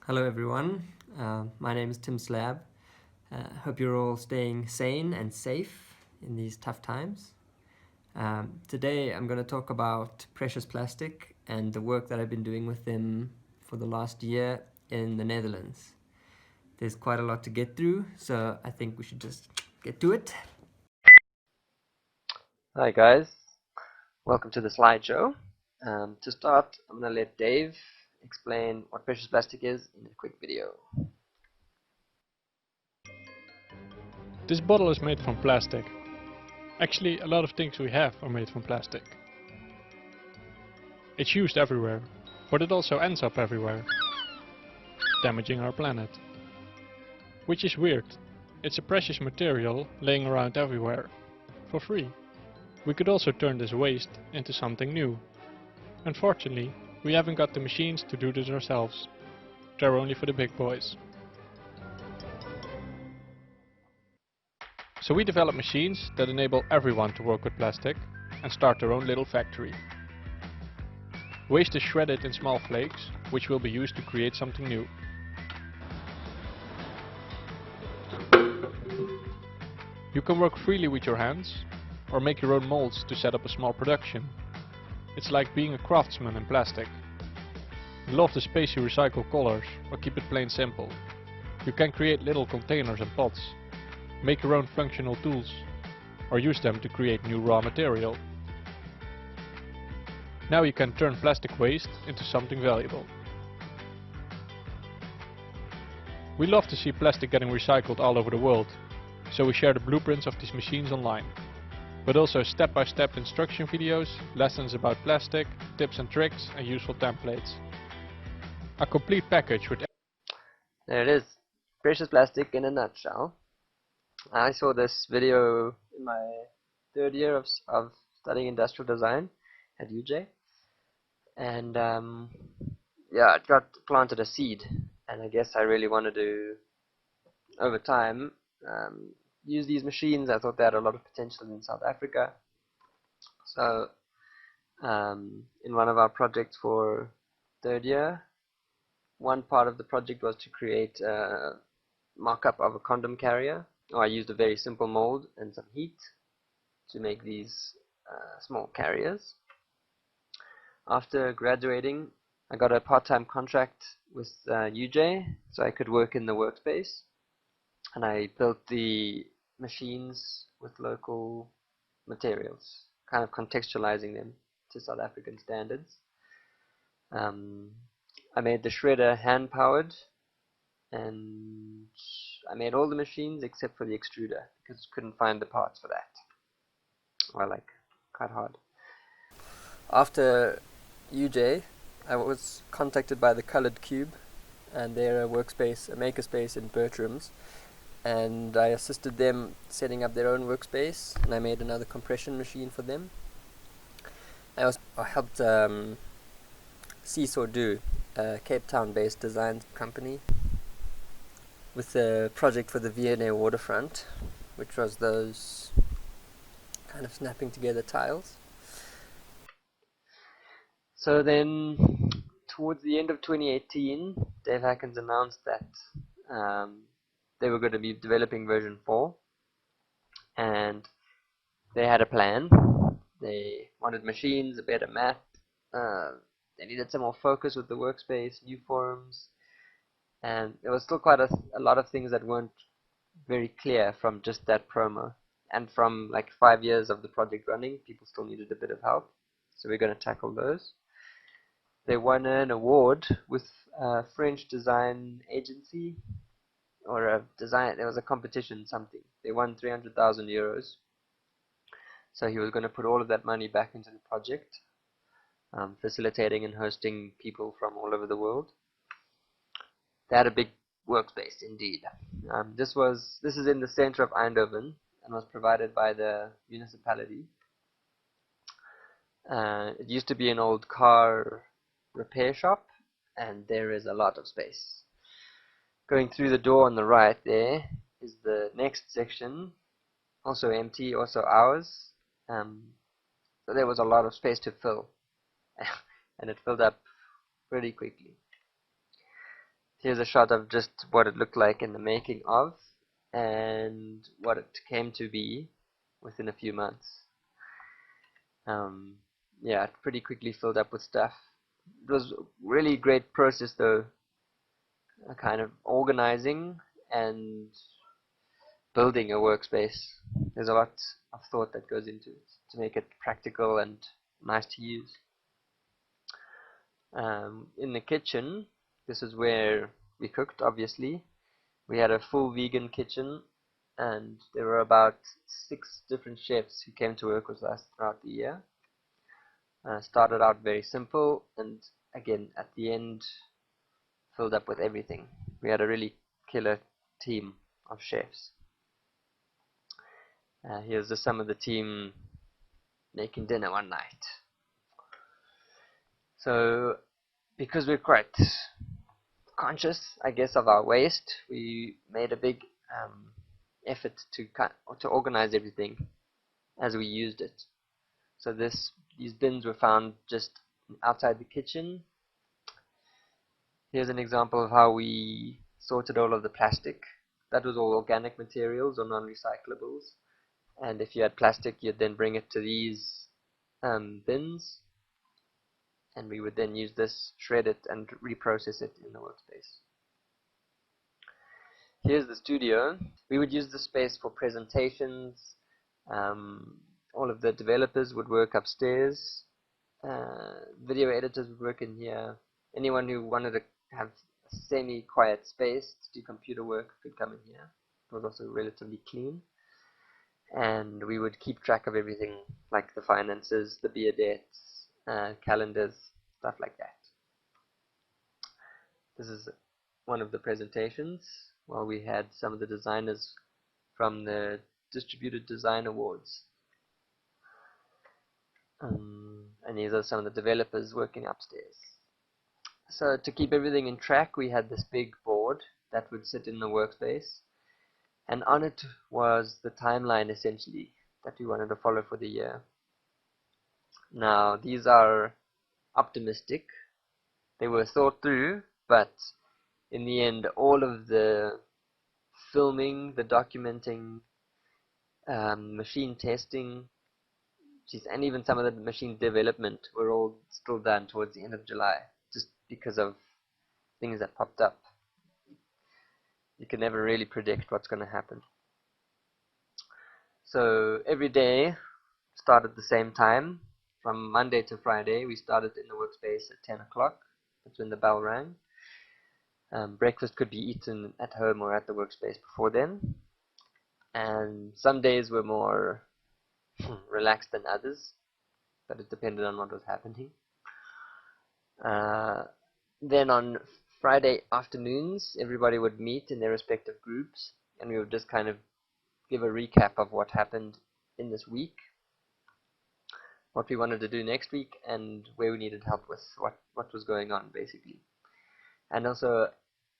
Hello everyone, my name is Tim Slab. Hope you're all staying sane and safe in these tough times. Today I'm going to talk about precious plastic and the work that I've been doing with them for the last year in the Netherlands. There's quite a lot to get through, so I think we should just get to it. Hi guys, welcome to the slideshow. To start, I'm going to let Dave explain what precious plastic is in a quick video. This bottle is made from plastic. Actually, a lot of things we have are made from plastic. It's used everywhere, but it also ends up everywhere, damaging our planet. Which is weird. It's a precious material laying around everywhere, for free. We could also turn this waste into something new. Unfortunately, we haven't got the machines to do this ourselves. They're only for the big boys. So we develop machines that enable everyone to work with plastic and start their own little factory. Waste is shredded in small flakes, which will be used to create something new. You can work freely with your hands, or make your own molds to set up a small production. It's like being a craftsman in plastic. Love the space you recycle colors, or keep it plain simple. You can create little containers and pots, make your own functional tools, or use them to create new raw material. Now you can turn plastic waste into something valuable. We love to see plastic getting recycled all over the world, so we share the blueprints of these machines online, but also step-by-step instruction videos, lessons about plastic, tips and tricks, and useful templates. A complete package with... There it is, precious plastic in a nutshell. I saw this video in my third year of studying industrial design at UJ, and yeah, it got planted a seed, and I guess I really wanted to, over time, use these machines. I thought they had a lot of potential in South Africa. So in one of our projects for third year, one part of the project was to create a mock-up of a condom carrier. I used a very simple mold and some heat to make these small carriers. After graduating, I got a part-time contract with UJ, so I could work in the Workspace, and I built the machines with local materials, kind of contextualizing them to South African standards. I made the shredder hand-powered, and I made all the machines except for the extruder because I couldn't find the parts for that. Well, like, quite hard. After UJ, I was contacted by the Colored Cube, and they're a workspace, a makerspace in Bertram's, and I assisted them setting up their own workspace, and I made another compression machine for them. I helped Seesaw Do, a Cape Town-based design company, with the project for the V&A waterfront, which was those kind of snapping together tiles. So then, towards the end of 2018, Dave Hackens announced that they were going to be developing version 4, and they had a plan. They wanted machines, a better map, they needed some more focus with the workspace, new forums, and there was still quite a lot of things that weren't very clear from just that promo. And from like 5 years of the project running, people still needed a bit of help, so we're going to tackle those. They won an award with a French design agency, or a design, there was a competition, something. They won 300,000 euros. So he was going to put all of that money back into the project, facilitating and hosting people from all over the world. They had a big workspace indeed. This is in the center of Eindhoven and was provided by the municipality. It used to be an old car repair shop, and there is a lot of space. Going through the door on the right there is the next section, also empty, also ours. So there was a lot of space to fill, and it filled up pretty quickly. Here's a shot of just what it looked like in the making of, and what it came to be within a few months. Yeah, it pretty quickly filled up with stuff. It was a really great process though, kind of organizing and building a workspace. There's a lot of thought that goes into it to make it practical and nice to use. In the kitchen, this is where we cooked, obviously. We had a full vegan kitchen, and there were about 6 different chefs who came to work with us throughout the year. Started out very simple, and again, at the end, filled up with everything. We had a really killer team of chefs. Here's just some of the team making dinner one night. So, because we're quite conscious, I guess, of our waste, we made a big effort to organize everything as we used it. So these bins were found just outside the kitchen. Here's an example of how we sorted all of the plastic. That was all organic materials or non-recyclables. And if you had plastic, you'd then bring it to these bins, and we would then use this, shred it, and reprocess it in the workspace. Here's the studio. We would use the space for presentations. All of the developers would work upstairs. Video editors would work in here. Anyone who wanted to have a semi-quiet space to do computer work could come in here. It was also relatively clean. And we would keep track of everything, like the finances, the beer debts, calendars, stuff like that. This is one of the presentations. Well, we had some of the designers from the Distributed Design Awards. And these are some of the developers working upstairs. So to keep everything in track, we had this big board that would sit in the workspace. And on it was the timeline, essentially, that we wanted to follow for the year. Now, these are optimistic. They were thought through, but in the end, all of the filming, the documenting, machine testing, and even some of the machine development were all still done towards the end of July, just because of things that popped up. You can never really predict what's going to happen. So every day started at the same time. From Monday to Friday, we started in the workspace at 10 o'clock. That's when the bell rang. Breakfast could be eaten at home or at the workspace before then. And some days were more relaxed than others, but it depended on what was happening. Then on Friday afternoons, everybody would meet in their respective groups, and we would just kind of give a recap of what happened in this week, what we wanted to do next week, and where we needed help with what was going on, basically. And also,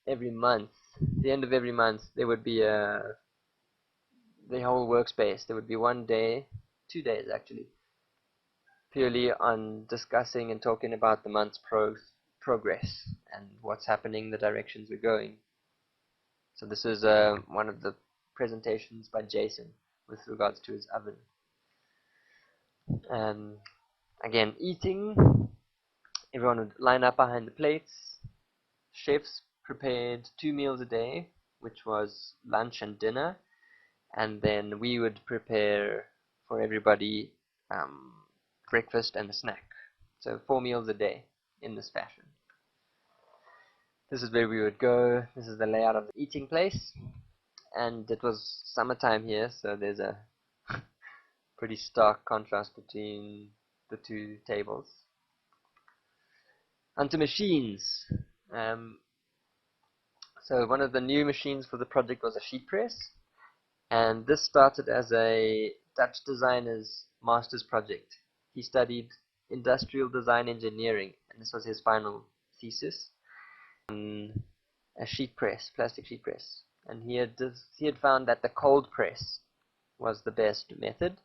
every month, the end of every month, there would be the whole workspace. There would be 1 day, 2 days actually, purely on discussing and talking about the month's progress and what's happening, the directions we're going. So this is one of the presentations by Jason with regards to his oven. Again, eating, everyone would line up behind the plates. Chefs prepared 2 meals a day, which was lunch and dinner, and then we would prepare for everybody breakfast and a snack. So 4 meals a day in this fashion. This is where we would go. This is the layout of the eating place, and it was summertime here, so there's a pretty stark contrast between the two tables. Onto machines. So one of the new machines for the project was a sheet press, and this started as a Dutch designer's master's project. He studied industrial design engineering, and this was his final thesis. A sheet press, plastic sheet press, and he had found that the cold press was the best method.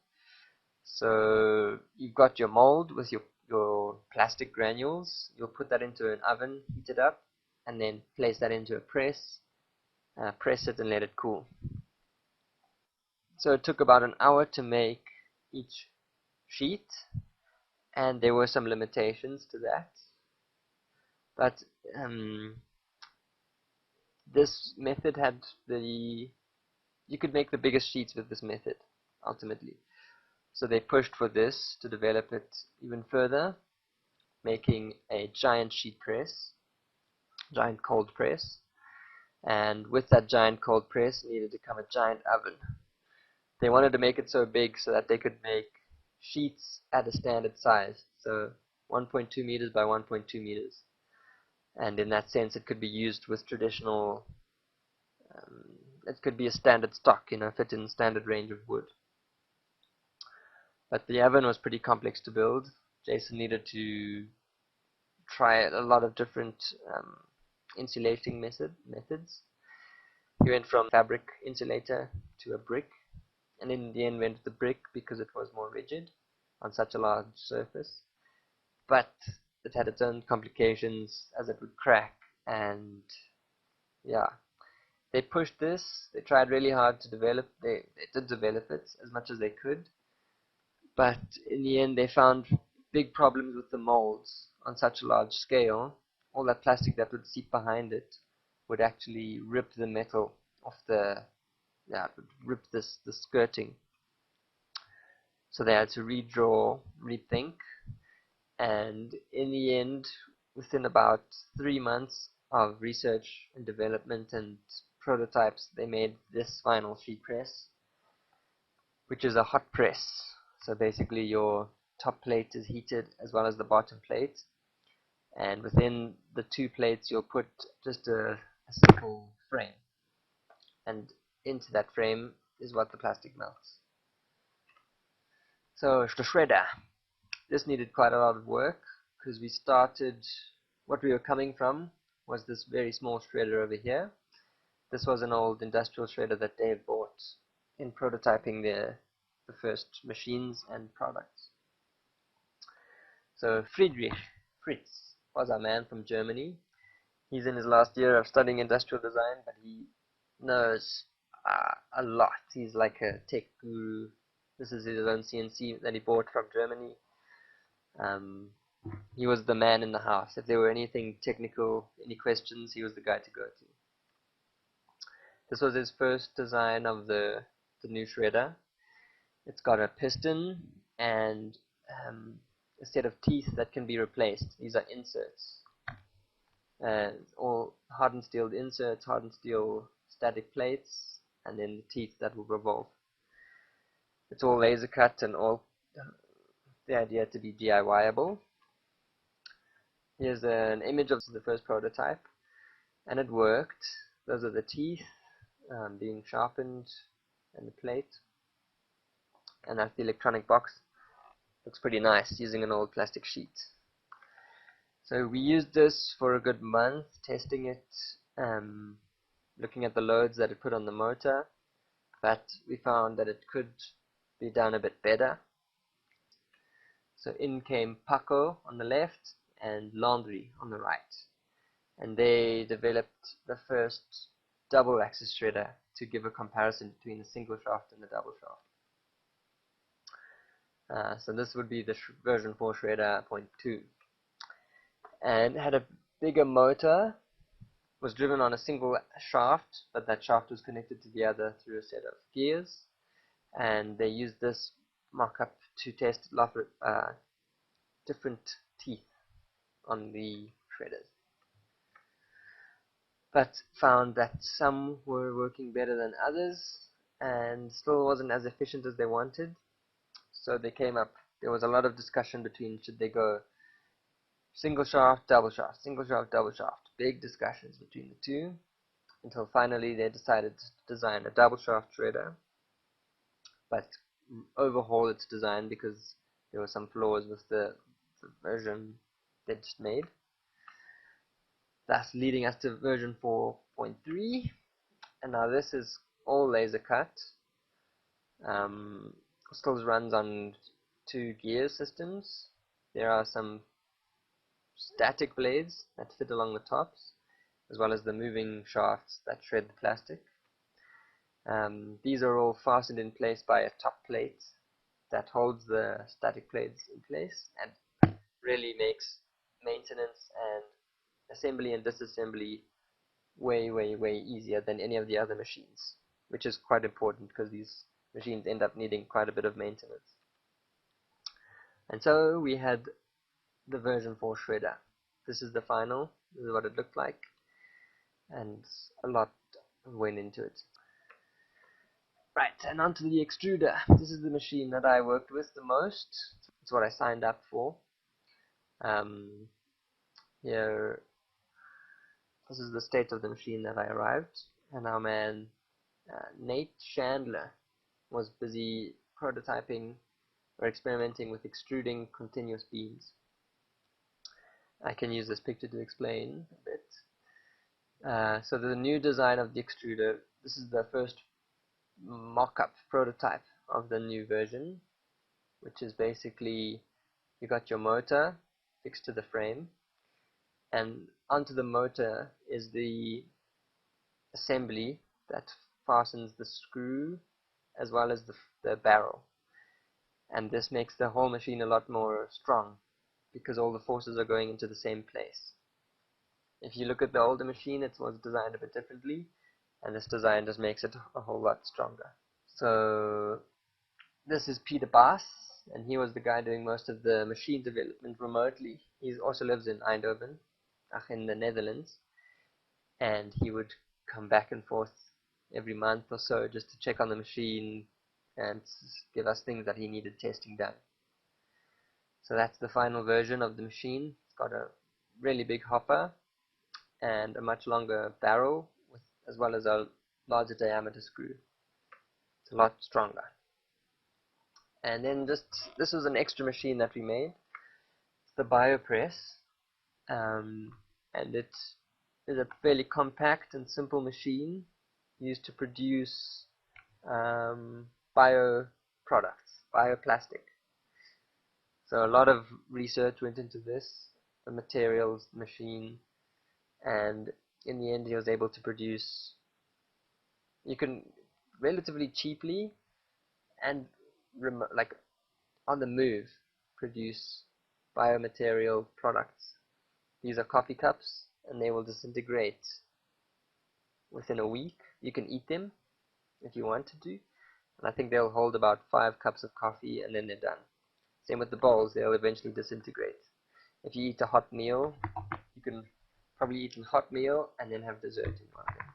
So you've got your mold with your plastic granules. You'll put that into an oven, heat it up, and then place that into a press, press it and let it cool. So it took about an hour to make each sheet, and there were some limitations to that, but this method had you could make the biggest sheets with this method ultimately. So they pushed for this to develop it even further, making a giant sheet press, giant cold press, and with that giant cold press needed to come a giant oven. They wanted to make it so big so that they could make sheets at a standard size, so 1.2 meters by 1.2 meters, and in that sense it could be used with traditional, it could be a standard stock, fit in standard range of wood. But the oven was pretty complex to build. Jason needed to try a lot of different insulating methods. He went from fabric insulator to a brick, and in the end went with the brick because it was more rigid on such a large surface. But it had its own complications as it would crack, and yeah, they pushed this. They tried really hard to develop. They did develop it as much as they could, but in the end they found big problems with the molds on such a large scale. All that plastic that would seep behind it would actually rip the metal off it would rip the skirting. So they had to redraw, rethink, and in the end, within about 3 months of research and development and prototypes, they made this final sheet press, which is a hot press. So basically your top plate is heated as well as the bottom plate, and within the two plates you'll put just a simple frame, and into that frame is what the plastic melts. So the shredder, this needed quite a lot of work because we started, what we were coming from was this very small shredder over here. This was an old industrial shredder that Dave bought in prototyping the first machines and products. So Fritz was our man from Germany. He's in his last year of studying industrial design, but he knows a lot. He's like a tech guru. This is his own CNC that he bought from Germany. He was the man in the house. If there were anything technical, any questions, he was the guy to go to. This was his first design of the new shredder. It's got a piston and a set of teeth that can be replaced. These are inserts. All hardened steel inserts, hardened steel static plates, and then the teeth that will revolve. It's all laser cut and all the idea to be DIY-able. Here's an image of the first prototype, and it worked. Those are the teeth being sharpened and the plate, and that's the electronic box. Looks pretty nice using an old plastic sheet. So we used this for a good month, testing it, looking at the loads that it put on the motor, but we found that it could be done a bit better. So in came Paco on the left and Landry on the right, and they developed the first double axis shredder to give a comparison between the single shaft and the double shaft. So this would be the version 4 shredder 0.2, and had a bigger motor, was driven on a single shaft, but that shaft was connected to the other through a set of gears, and they used this mock-up to test different teeth on the shredders, but found that some were working better than others and still wasn't as efficient as they wanted. So there was a lot of discussion between should they go single shaft, double shaft, single shaft, double shaft. Big discussions between the two, until finally they decided to design a double shaft shredder, but overhaul its design because there were some flaws with the version they just made. Thus leading us to version 4.3, and now this is all laser cut. Still runs on 2 gear systems. There are some static blades that fit along the tops, as well as the moving shafts that shred the plastic. These are all fastened in place by a top plate that holds the static plates in place and really makes maintenance and assembly and disassembly way easier than any of the other machines, which is quite important because these machines end up needing quite a bit of maintenance. And so we had the version 4 shredder. This is the final. This is what it looked like, and a lot went into it. Right, and onto the extruder. This is the machine that I worked with the most. It's what I signed up for. Here, this is the state of the machine that I arrived, and our man Nate Chandler was busy prototyping or experimenting with extruding continuous beams. I can use this picture to explain a bit. So the new design of the extruder, this is the first mock-up prototype of the new version, which is basically you got your motor fixed to the frame, and onto the motor is the assembly that fastens the screw as well as the barrel, and this makes the whole machine a lot more strong because all the forces are going into the same place. If you look at the older machine, it was designed a bit differently, and this design just makes it a whole lot stronger. So this is Peter Baas, and he was the guy doing most of the machine development remotely. He also lives in Eindhoven, in the Netherlands, and he would come back and forth every month or so just to check on the machine and give us things that he needed testing done. So that's the final version of the machine. It's got a really big hopper and a much longer barrel, as well as a larger diameter screw. It's a lot stronger. And then this was an extra machine that we made. It's the BioPress, and it is a fairly compact and simple machine used to produce bio products, bioplastic. So a lot of research went into this, the materials, the machine, and in the end he was able to produce, you can relatively cheaply and like on the move produce biomaterial products. These are coffee cups, and they will disintegrate within a week. You can eat them if you want to do, and I think they'll hold about 5 cups of coffee and then they're done. Same with the bowls, they'll eventually disintegrate. If you eat a hot meal, you can probably eat a hot meal and then have dessert in one of them.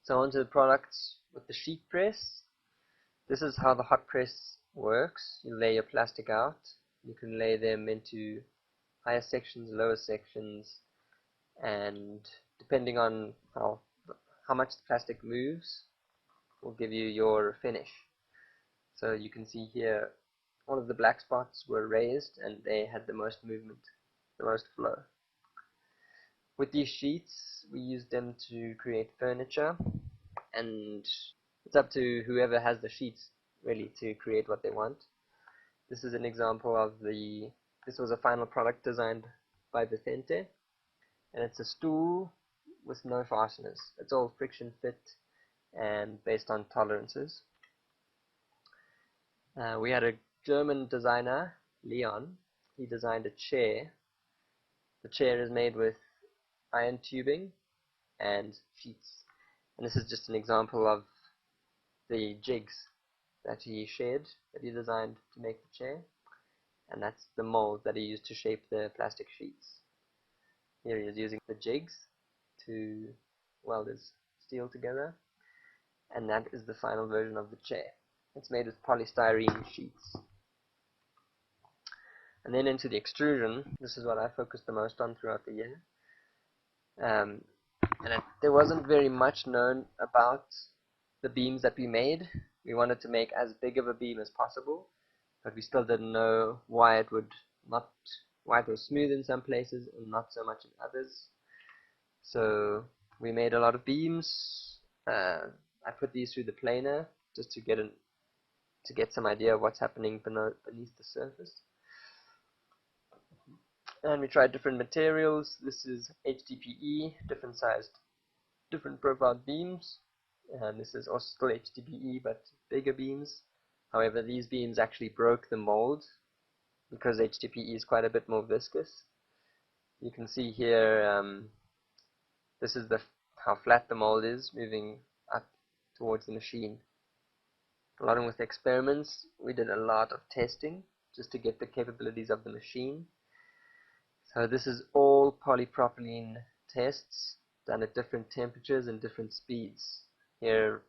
So onto the products with the sheet press. This is how the hot press works. You lay your plastic out. You can lay them into higher sections, lower sections, and depending on how much the plastic moves will give you your finish. So you can see here all of the black spots were raised and they had the most movement, the most flow. With these sheets, we used them to create furniture, and it's up to whoever has the sheets really to create what they want. This is an example of this was a final product designed by Vicente, and it's a stool with no fasteners. It's all friction fit and based on tolerances. We had a German designer, Leon. He designed a chair. The chair is made with iron tubing and sheets. And this is just an example of the jigs that he shared, that he designed to make the chair. And that's the mold that he used to shape the plastic sheets. Here he is using the jigs to weld his steel together. And that is the final version of the chair. It's made with polystyrene sheets. And then into the extrusion, this is what I focused the most on throughout the year. There wasn't very much known about the beams that we made. We wanted to make as big of a beam as possible, but we still didn't know why it was smooth in some places and not so much in others. So we made a lot of beams. I put these through the planer just to get some idea of what's happening beneath the surface. And we tried different materials. This is HDPE, different sized, different profiled beams. And this is also still HDPE, but bigger beams. However, these beams actually broke the mold because HDPE is quite a bit more viscous. You can see here, this is how flat the mold is moving up towards the machine. Along with experiments, we did a lot of testing just to get the capabilities of the machine. So this is all polypropylene tests done at different temperatures and different speeds. Here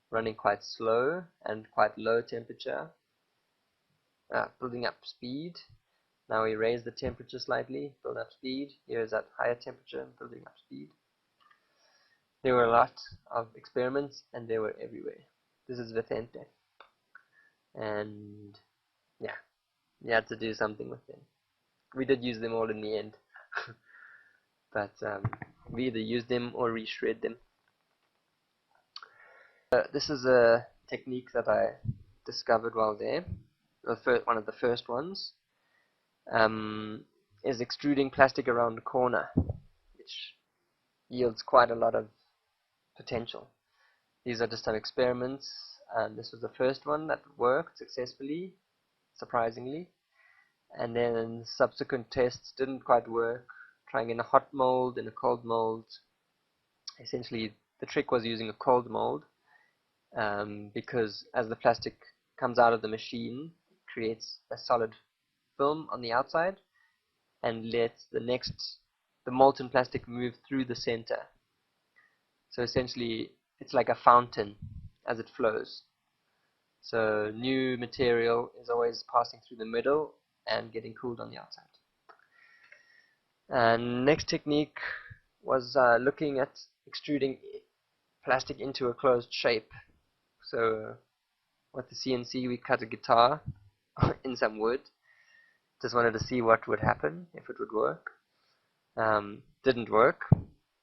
running quite slow and quite low temperature, building up speed. Now we raise the temperature slightly, build up speed. Here is at higher temperature, building up speed. There were a lot of experiments and they were everywhere. This is Vicente. And yeah, we had to do something with them. We did use them all in the end. But we either used them or reshred them. This is a technique that I discovered while there. One of the first ones is extruding plastic around the corner, which yields quite a lot of potential. These are just some experiments, and this was the first one that worked successfully, surprisingly. And then subsequent tests didn't quite work, trying in a hot mold, in a cold mold. Essentially, the trick was using a cold mold, because as the plastic comes out of the machine, it creates a solid film on the outside and lets the molten plastic move through the center. So essentially, it's like a fountain as it flows. So new material is always passing through the middle and getting cooled on the outside. And next technique was looking at extruding plastic into a closed shape. So with the CNC, we cut a guitar in some wood. Just wanted to see what would happen, if it would work. Didn't work,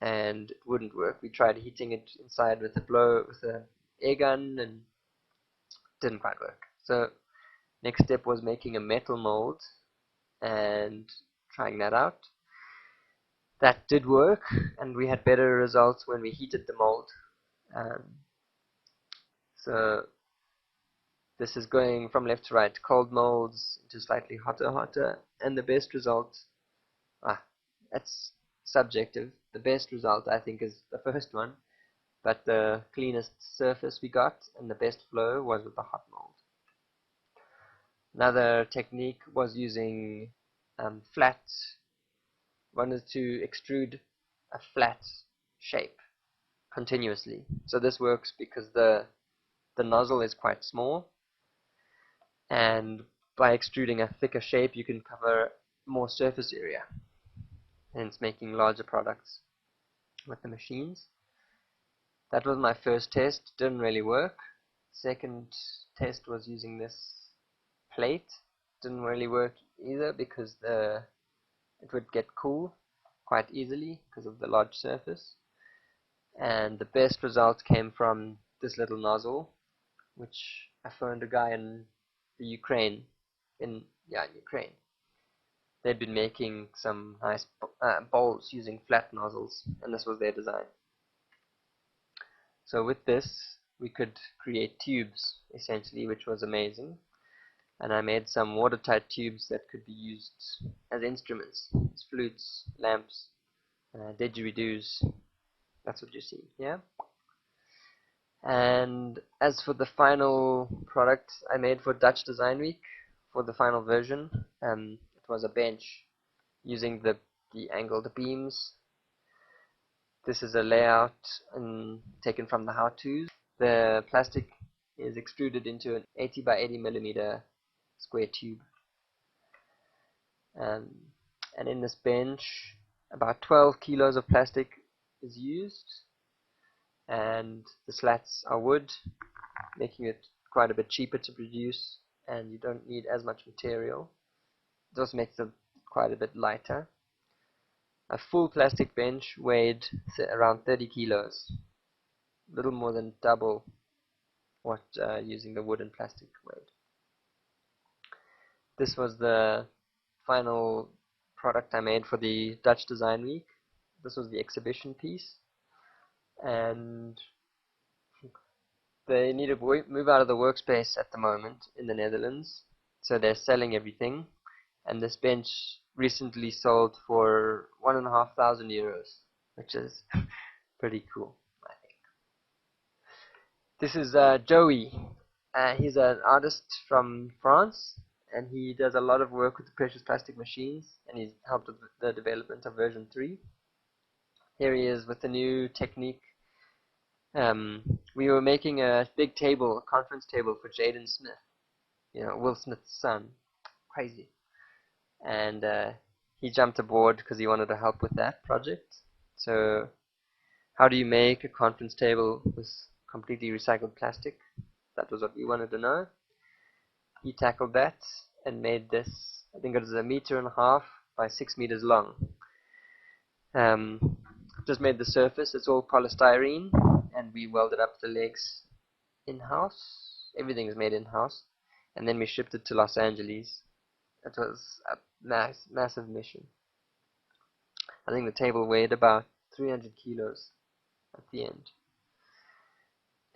and it wouldn't work. We tried heating it inside with an air gun, and didn't quite work. So next step was making a metal mold and trying that out. That did work, and we had better results when we heated the mold. So this is going from left to right, cold molds to slightly hotter, and the best result, that's subjective. The best result, I think, is the first one, but the cleanest surface we got and the best flow was with the hot mold. Another technique was using wanted to extrude a flat shape continuously. So this works because the nozzle is quite small, and by extruding a thicker shape you can cover more surface area, hence making larger products with the machines. That was my first test, didn't really work. Second test was using this plate, didn't really work either because it would get cool quite easily because of the large surface. And the best result came from this little nozzle, which I found a guy in the Ukraine. They'd been making some nice bowls using flat nozzles, and this was their design. So with this, we could create tubes, essentially, which was amazing. And I made some watertight tubes that could be used as instruments, as flutes, lamps, didgeridoos. That's what you see, yeah? And as for the final product I made for Dutch Design Week, for the final version, it was a bench using the angled beams. This is a layout taken from the how-tos. The plastic is extruded into an 80 by 80 millimeter square tube. And in this bench, about 12 kilos of plastic is used, and the slats are wood, making it quite a bit cheaper to produce, and you don't need as much material. It also makes it quite a bit lighter. A full plastic bench weighed around 30 kilos, a little more than double what using the wood and plastic weighed. This was the final product I made for the Dutch Design Week. This was the exhibition piece, and they need to move out of the Workspace at the moment in the Netherlands, so they're selling everything, and this bench recently sold for €1,500, which is pretty cool, I think. This is Joey. He's an artist from France, and he does a lot of work with the precious plastic machines, and he's helped with the development of version 3. Here he is with the new technique. We were making a big table, a conference table for Jaden Smith, Will Smith's son. Crazy. And he jumped aboard because he wanted to help with that project. So how do you make a conference table with completely recycled plastic? That was what we wanted to know. He tackled that and made this. I think it was 1.5 meters by 6 meters long. Just made the surface. It's all polystyrene, and we welded up the legs in-house. Everything is made in-house, and then we shipped it to Los Angeles. It was a massive mission. I think the table weighed about 300 kilos at the end.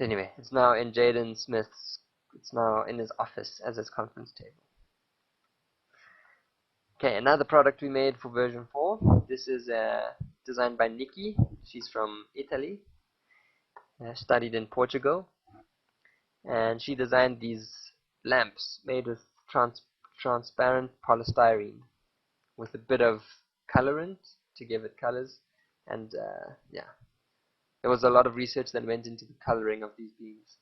Anyway, it's now in Jaden Smith's. It's now in his office as his conference table. Okay, another product we made for version 4. This is designed by Nikki. She's from Italy. Studied in Portugal. And she designed these lamps made with transparent polystyrene with a bit of colorant to give it colors. And there was a lot of research that went into the coloring of these beams.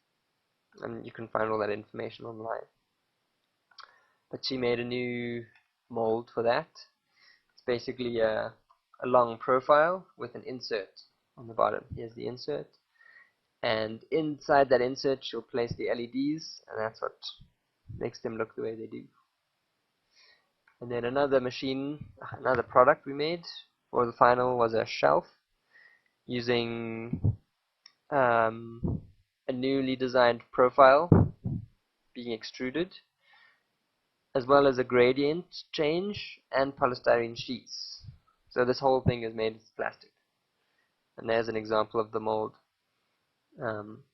And you can find all that information online. But she made a new mold for that. It's basically a long profile with an insert on the bottom. Here's the insert. And inside that insert she'll place the LEDs, and that's what makes them look the way they do. And then another product we made for the final was a shelf using a newly designed profile being extruded, as well as a gradient change and polystyrene sheets. So this whole thing is made of plastic. And there's an example of the mold.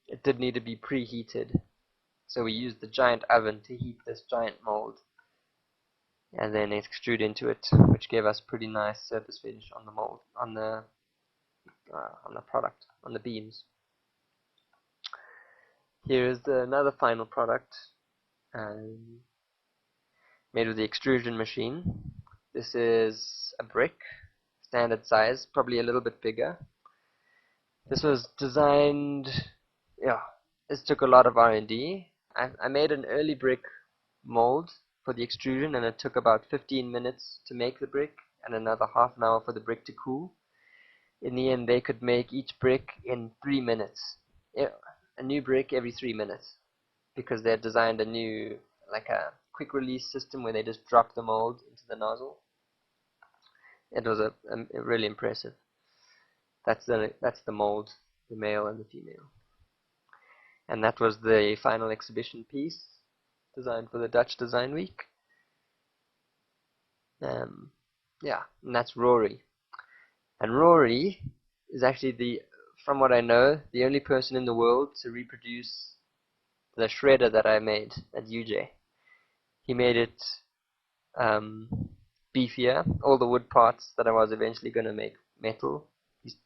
It did need to be preheated, so we used the giant oven to heat this giant mold, and then extrude into it, which gave us pretty nice surface finish on the mold, on the product, on the beams. Here is another final product made with the extrusion machine. This is a brick, standard size, probably a little bit bigger. This was designed, this took a lot of R&D. I made an early brick mold for the extrusion, and it took about 15 minutes to make the brick and another half an hour for the brick to cool. In the end, they could make each brick in 3 minutes. A new brick every 3 minutes, because they had designed a new, like a quick release system where they just drop the mold into the nozzle. It was a really impressive. That's the mold, the male and the female. And that was the final exhibition piece designed for the Dutch Design Week. And that's Rory. And Rory is actually, from what I know, the only person in the world to reproduce the shredder that I made at UJ. He made it beefier. All the wood parts that I was eventually going to make metal,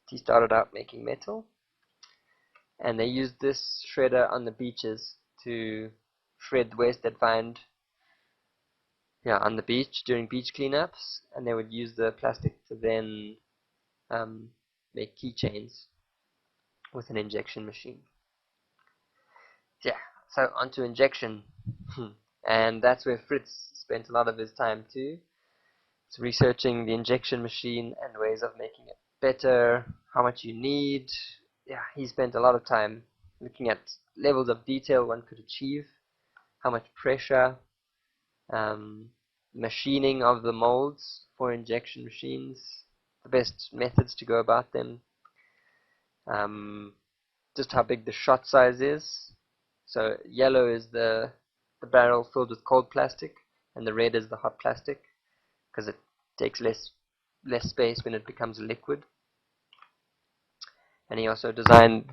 he started out making metal. And they used this shredder on the beaches to shred the waste they'd find on the beach during beach cleanups, and they would use the plastic to then make keychains with an injection machine. So onto injection. And that's where Fritz spent a lot of his time too. It's researching the injection machine and ways of making it better, how much you need. He spent a lot of time looking at levels of detail one could achieve, how much pressure, machining of the molds for injection machines, the best methods to go about them, just how big the shot size is. So yellow is the barrel filled with cold plastic, and the red is the hot plastic, because takes less space when it becomes a liquid. And he also designed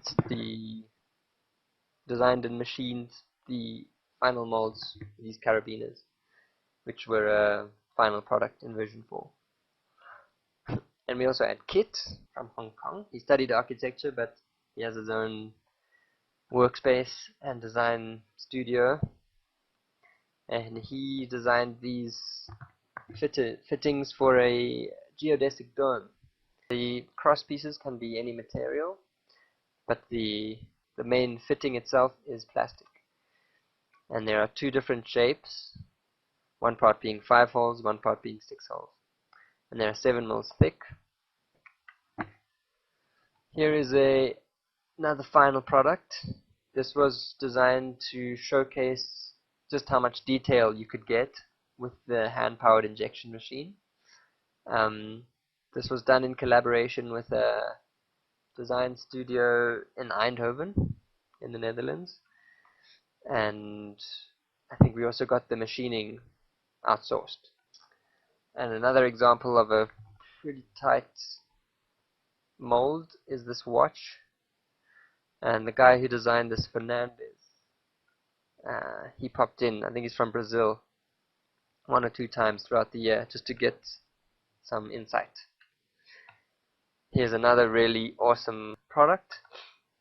and machined the final molds, these carabiners, which were a final product in version 4. And we also had Kit from Hong Kong. He studied architecture, but he has his own workspace and design studio. And he designed these fittings for a geodesic dome. The cross pieces can be any material, but the main fitting itself is plastic. And there are 2 different shapes, one part being 5 holes, one part being 6 holes. And they are 7 mils thick. Here is another final product. This was designed to showcase just how much detail you could get with the hand-powered injection machine. This was done in collaboration with a design studio in Eindhoven in the Netherlands. And I think we also got the machining outsourced. And another example of a pretty tight mold is this watch. And the guy who designed this, Fernandez, he popped in, I think he's from Brazil, 1 or 2 times throughout the year just to get some insight. Here's another really awesome product.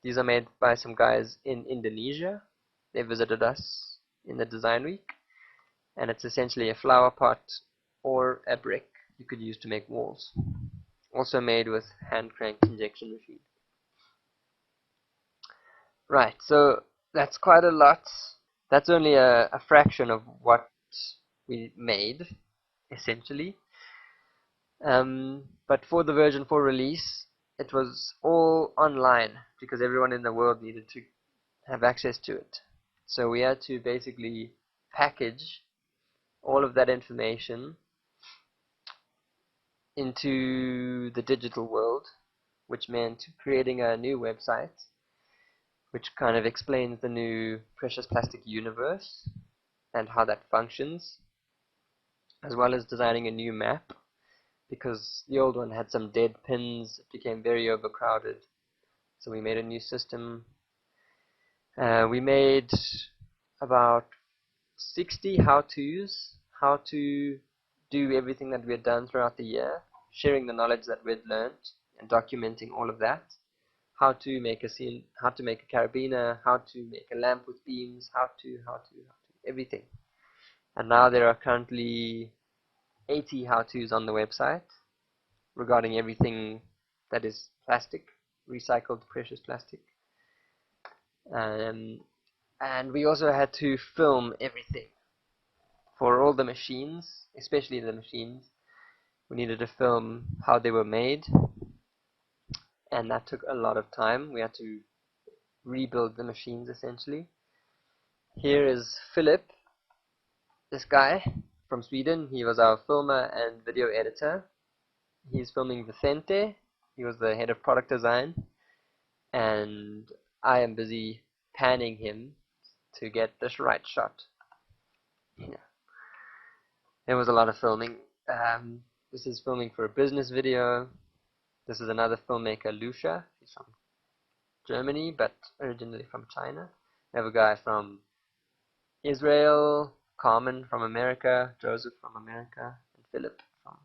These are made by some guys in Indonesia. They visited us in the design week. And it's essentially a flower pot or a brick you could use to make walls. Also made with hand cranked injection machine. Right, so that's quite a lot. That's only a fraction of what we made, essentially. But for the version 4 release, it was all online because everyone in the world needed to have access to it. So we had to basically package all of that information into the digital world, which meant creating a new website which kind of explains the new precious plastic universe and how that functions, as well as designing a new map, because the old one had some dead pins. It became very overcrowded, so we made a new system. We made about 60 how-tos, how to do everything that we had done throughout the year, sharing the knowledge that we'd learned and documenting all of that. How to make a scene, how to make a carabiner, how to make a lamp with beams, how to, everything. And now there are currently 80 how-tos on the website regarding everything that is plastic, recycled precious plastic. And we also had to film everything. For all the machines, especially the machines, we needed to film how they were made. And that took a lot of time. We had to rebuild the machines, essentially. Here is Philip, this guy from Sweden. He was our filmer and video editor. He's filming Vicente. He was the head of product design. And I am busy panning him to get this right shot. Yeah. There was a lot of filming. This is filming for a business video. This is another filmmaker, Lucia. He's from Germany, but originally from China. We have a guy from Israel, Carmen from America, Joseph from America, and Philip from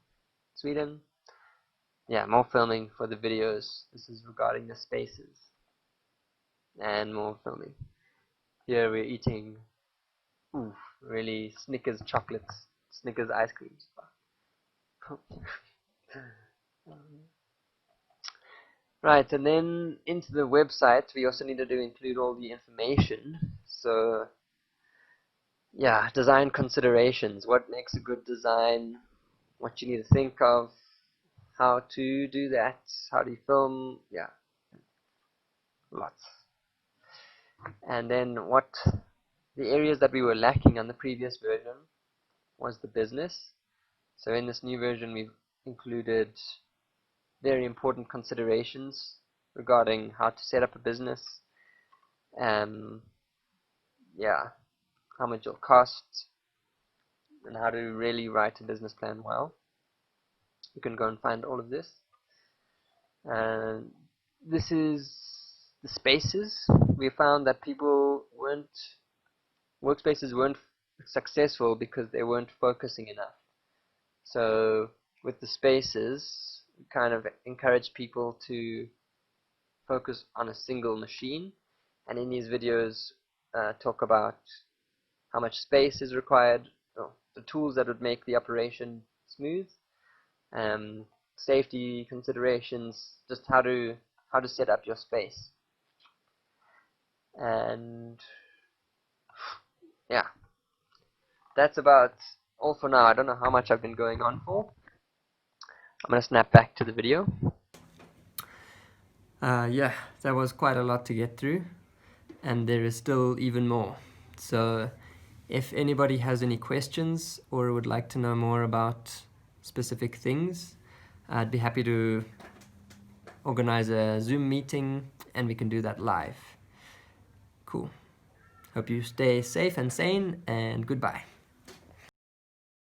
Sweden. Yeah, more filming for the videos. This is regarding the spaces. And more filming. Here we're eating really Snickers chocolates, Snickers ice creams. Right, and then into the website we also needed to include all the information. So yeah, design considerations. What makes a good design? What you need to think of? How to do that? How do you film? Yeah, lots. And then what the areas that we were lacking on the previous version was the business. So in this new version we've included very important considerations regarding how to set up a business, yeah, how much it'll cost, and how to really write a business plan well. You can go and find all of this. And this is the spaces. We found that workspaces weren't successful because they weren't focusing enough. So with the spaces, we kind of encourage people to focus on a single machine, and in these videos talk about how much space is required, the tools that would make the operation smooth, safety considerations, just how to set up your space. And yeah, that's about all for now. I don't know how much I've been going on for. I'm going to snap back to the video. Yeah, that was quite a lot to get through, and there is still even more. So if anybody has any questions or would like to know more about specific things, I'd be happy to organize a Zoom meeting and we can do that live. Cool. Hope you stay safe and sane, and goodbye.